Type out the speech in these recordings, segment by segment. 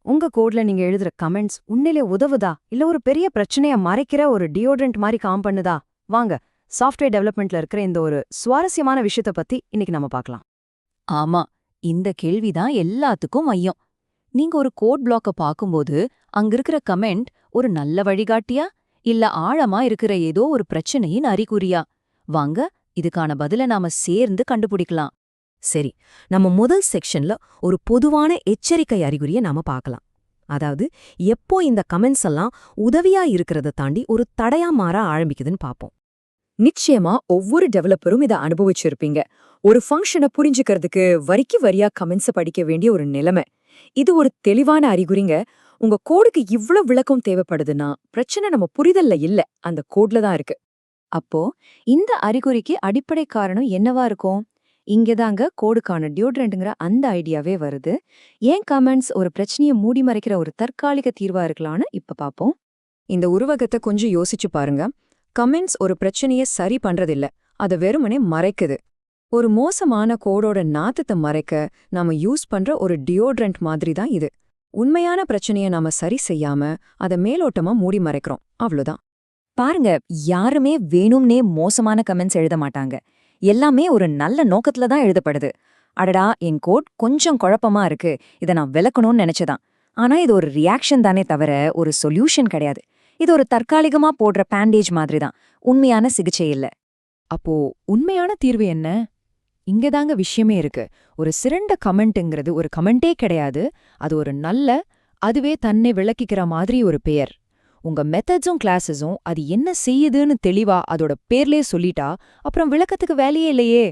உங்க கோட்ல நீங்க எழுதுற கமெண்ட்ஸ் உண்மையிலே உதவுதா இல்ல ஒரு பெரிய பிரச்சனைய மறைக்கிற ஒரு டியோட்ரண்ட் மாதிரி காம் பண்ணுதா? வாங்க, சாஃப்ட்வேர் டெவலப்மெண்ட்ல இருக்கிற இந்த ஒரு சுவாரஸ்யமான விஷயத்த பத்தி இன்னைக்கு நம்ம பார்க்கலாம். ஆமா, இந்த கேள்விதான் எல்லாத்துக்கும் மையம். நீங்க ஒரு கோட் பிளாக்க பாக்கும்போது அங்க இருக்கிற கமெண்ட் ஒரு நல்ல வழிகாட்டியா இல்ல ஆழமா இருக்கிற ஏதோ ஒரு பிரச்சனையின் அறிகுறியா? வாங்க, இதுக்கான பதில நாம சேர்ந்து கண்டுபிடிக்கலாம். சரி, நம்ம முதல் செக்ஷன்ல ஒரு பொதுவான எச்சரிக்கை அறிகுறிய நாம பார்க்கலாம். அதாவது எப்போ இந்த கமெண்ட்ஸ் எல்லாம் உதவியா இருக்கிறத தாண்டி ஒரு தடையா மாற ஆரம்பிக்குதுன்னு பார்ப்போம். நிச்சயமா ஒவ்வொரு டெவலப்பரும் இதை அனுபவிச்சிருப்பீங்க. ஒரு ஃபங்க்ஷனை புரிஞ்சுக்கிறதுக்கு வரிக்கு வரியா கமெண்ட்ஸை படிக்க வேண்டிய ஒரு நிலைமை. இது ஒரு தெளிவான அறிகுறிங்க. உங்க கோடுக்கு இவ்ளோ விளக்கம் தேவைப்படுதுன்னா பிரச்சனை நம்ம புரிதல்ல இல்ல, அந்த கோட்ல தான் இருக்கு. அப்போ இந்த அறிகுறிக்கு அடிப்படை காரணம் என்னவா இருக்கும்? இங்கதாங்க கோடுக்கான டியோட்ரண்ட்ங்கிற அந்த ஐடியாவே வருது. ஏன் கமெண்ட்ஸ் ஒரு பிரச்சனையை மூடி மறைக்கிற ஒரு தற்காலிக தீர்வா இருக்கலாம்னு இப்ப பாப்போம். இந்த உருவகத்தை கொஞ்சம் யோசிச்சு பாருங்க. கமெண்ட்ஸ் ஒரு பிரச்சனைய சரி பண்றதில்ல, அதை வெறுமனே மறைக்குது. ஒரு மோசமான கோடோட நாத்தத்தை மறைக்க நாம யூஸ் பண்ற ஒரு டியோட்ரண்ட் மாதிரி தான் இது. உண்மையான பிரச்சனைய நாம சரி செய்யாம அதை மேலோட்டமா மூடி மறைக்கிறோம், அவ்வளவுதான். பாருங்க, யாருமே வேணும்னே மோசமான கமெண்ட்ஸ் எழுத மாட்டாங்க. எல்லாமே ஒரு நல்ல நோக்கத்துல தான் எழுதப்படுது. அடடா, என் கோட் கொஞ்சம் குழப்பமா இருக்கு, இதை நான் விளக்கணும்னு நினைச்சதான். ஆனா இது ஒரு ரியாக்ஷன் தானே தவிர ஒரு சொல்யூஷன் கிடையாது. இது ஒரு தற்காலிகமா போடுற பேண்டேஜ் மாதிரி தான், உண்மையான சிகிச்சை இல்ல. அப்போ உண்மையான தீர்வு என்ன? இங்கதாங்க விஷயமே இருக்கு. ஒரு சிறந்த கமெண்ட்ங்கிறது ஒரு கமெண்டே கிடையாது. அது ஒரு நல்ல, அதுவே தன்னை விளக்கிக்கிற மாதிரி ஒரு பெயர். உங்க மெத்தட்ஸும் கிளாஸஸும் அது என்ன செய்யுதுன்னு தெளிவா அதோட பேர்லே சொல்லிட்டா அப்புறம் விளக்கத்துக்கு வேலையே இல்லையே.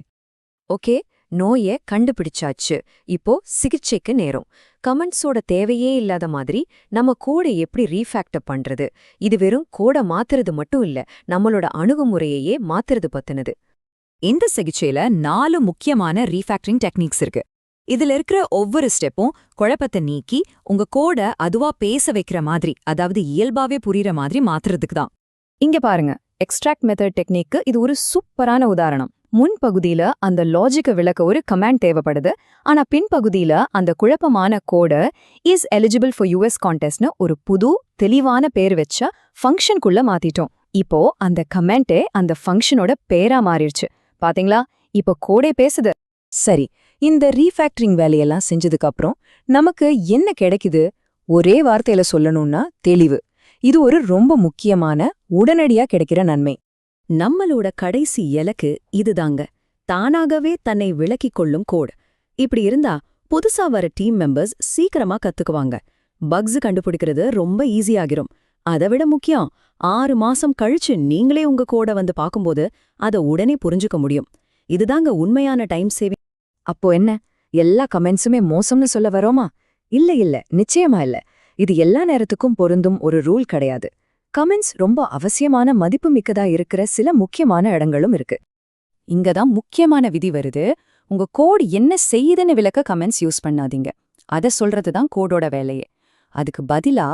ஓகே, நோயை கண்டுபிடிச்சாச்சு. இப்போ சிகிச்சைக்கு நேரம். கமெண்ட்ஸோட தேவையே இல்லாத மாதிரி நம்ம கோடை எப்படி ரீஃபேக்டர் பண்றது? இது வெறும் கோடை மாத்துறது மட்டும் இல்ல, நம்மளோட அணுகுமுறையையே மாத்துறது பத்தினது. இந்த சிகிச்சையில 4 முக்கியமான ரீஃபேக்டரிங் டெக்னிக்ஸ் இருக்கு. இதுல இருக்கிற ஒவ்வொரு ஸ்டெப்பும் குழப்பத்தை நீக்கி உங்க கோட அதுவா பேச வைக்கிற மாதிரி, அதாவது இயல்பாவே புரியுற மாதிரி மாத்துறதுக்கு தான். இங்க பாருங்க, எக்ஸ்ட்ராக்ட் மெத்தட் டெக்னிக்கு இது ஒரு சூப்பரான உதாரணம். முன்பகுதியில அந்த லாஜிக்க விளக்க ஒரு கமாண்ட் தேவைப்படுது. ஆனா பின்பகுதியில அந்த குழப்பமான கோட இஸ் எலிஜிபிள் ஃபார் யூஎஸ் கான்டெஸ்ட்னு ஒரு புது தெளிவான பேர் வச்ச ஃபங்க்ஷனுக்குள்ள மாத்திட்டோம். இப்போ அந்த கமெண்டே அந்த ஃபங்க்ஷனோட பேரா மாறிடுச்சு. பாத்தீங்களா, இப்போ கோடே பேசுது. சரி, இந்த ரீஃபேக்டரிங் வேலையெல்லாம் செஞ்சதுக்கு அப்புறம் நமக்கு என்ன கிடைக்குது? ஒரே வார்த்தையில சொல்லணும்னா தெளிவு. இது ஒரு ரொம்ப முக்கியமான, உடனடியா கிடைக்கிற நன்மை. நம்மளோட கடைசி இலக்கு இதுதாங்க, தானாகவே தன்னை விளக்கிக் கொள்ளும் கோட். இப்படி இருந்தா புதுசா வர டீம் மெம்பர்ஸ் சீக்கிரமா கத்துக்குவாங்க. பக்ஸ் கண்டுபிடிக்கிறது ரொம்ப ஈஸியாகிரும். அதை விட முக்கியம், 6 மாசம் கழிச்சு நீங்களே உங்க கோட வந்து பாக்கும்போது அதை உடனே புரிஞ்சுக்க முடியும். இதுதாங்க உண்மையான டைம் சேவிங். அப்போ என்ன, எல்லா கமெண்ட்ஸுமே மோசம்னு சொல்ல வரோமா? இல்ல, நிச்சயமா இல்ல. இது எல்லா நேரத்துக்கும் பொருந்தும் ஒரு ரூல் கிடையாது. கமெண்ட்ஸ் ரொம்ப அவசியமான, மதிப்புமிக்கதா இருக்கிற சில முக்கியமான இடங்களும் இருக்கு. இங்கதான் முக்கியமான விதி வருது. உங்க கோட் என்ன செய்யுதுன்னு விளக்க கமெண்ட்ஸ் யூஸ் பண்ணாதீங்க. அதை சொல்றதுதான் கோடோட வேலையே. அதுக்கு பதிலா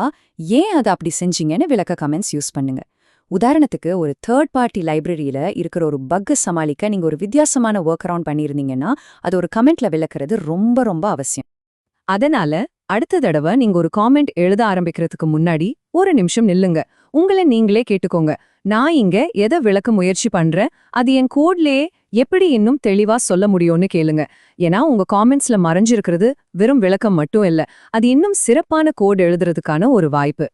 ஏன் அதை அப்படி செஞ்சீங்கன்னு விளக்க கமெண்ட்ஸ் யூஸ் பண்ணுங்க. உதாரணத்துக்கு, ஒரு தேர்ட் பார்ட்டி லைப்ரரியில இருக்கிற ஒரு பக்கை சமாளிக்க நீங்க ஒரு வித்தியாசமான ஒர்க் அரவுண்ட் பண்ணியிருந்தீங்கன்னா அது ஒரு கமெண்ட்ல விளக்குறது ரொம்ப ரொம்ப அவசியம். அதனால அடுத்த தடவை நீங்க ஒரு காமெண்ட் எழுத ஆரம்பிக்கிறதுக்கு முன்னாடி ஒரு நிமிஷம் நில்லுங்க. உங்களை நீங்களே கேட்டுக்கோங்க, நான் இங்க எதை விளக்க முயற்சி பண்றேன், அது என் கோட்லயே எப்படி இன்னும் தெளிவா சொல்ல முடியும்னு கேளுங்க. ஏன்னா உங்க காமெண்ட்ஸ்ல மறைஞ்சிருக்கிறது வெறும் விளக்கம் மட்டும் இல்ல, அது இன்னும் சிறப்பான கோட் எழுதுறதுக்கான ஒரு வாய்ப்பு.